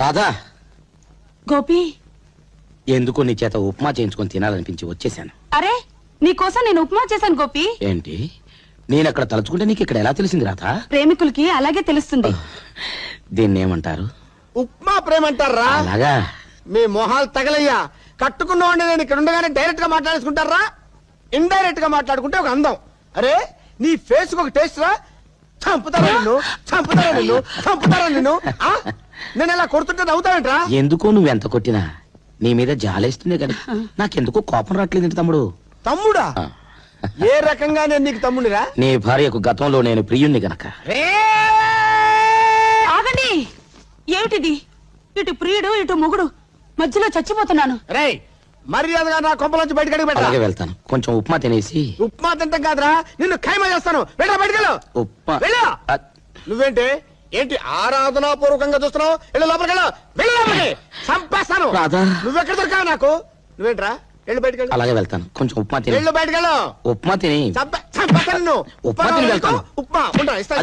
రాధా, గోపి, ఎందుకు నీ చేత ఉప్మా చేయించుకొని తినాలనిపించి వచ్చేసాను. అరే నీకోసం నేను ఉప్మా చేశాను గోపి. ఏంటి, నేను అక్కడ తలుచుకుంటే నీకు ఇక్కడ ఎలా తెలిసింది రాధా? ప్రేమికులకి అలాగే తెలుస్తుంది. దీన్ని ఏమంటారు? ఉప్మా ప్రేమ అంటారా? అలాగా? మీ మొహాలు తగలయ్యా. కట్టుకున్నవాడిని నేను ఇక్కడ ఉండగానే డైరెక్ట్ గా మాట్లాడేసుకుంటారా? ఇండైరెక్ట్ గా మాట్లాడుకుంటే ఒక అందం. అరే నీ ఫేస్ ఒక టేస్ట్ రా. చంపుతారా నిన్ను ఆ? నేను ఇలా కొడుతుంటే నవ్వుతావేంట్రా? ఎందుకో నువ్వెంత కొట్టినా నీ మీద జాలేస్తుంది కదా. నాకెందుకో కోపం రావట్లేదు తమ్ముడు. తమ్ముడా? ఏ రకంగా నేను నీకు తమ్ముడిరా? నీ భార్యకు గతంలో నేను ప్రియుణ్ణి గనక. ఆగండి, ఏమిటిది? ఇటు ప్రియుడు ఇటు మొగుడు, మధ్యలో చచ్చిపోతున్నాను. రే మర్యాదగా నా కొంపలోంచి బయటకు అలాగే పెట్టా. వెళ్తాను. కొంచెం ఉప్మా తినేసి. ఉప్మా తింటాం కాదురా, నిన్ను ఖైమా చేస్తాను. వెళ్ళా బయటకెళ్ళు. ఉప్మా వెళ్ళు. నువ్వేంటి ఏంటి ఆరాధనాపూర్వకంగా చూస్తున్నావు? వెళ్ళు లోపలికెళ్ళు. వెళ్ళు లోపలికి. చంపేస్తాను. రాధా. నువ్వెక్కడ దొరికావు నాకు? నువ్వేంట్రా? వెళ్ళు బయటకెళ్ళు. అలాగే వెళ్తాను. కొంచెం ఉప్మా తిని. వెళ్ళు బయటకెళ్ళు. ఉప్మా తిని. చంపేస్తాను నిన్ను. ఉప్మా తిని వెళ్తాను. ఉప్మా ఉంటా ఇస్తా.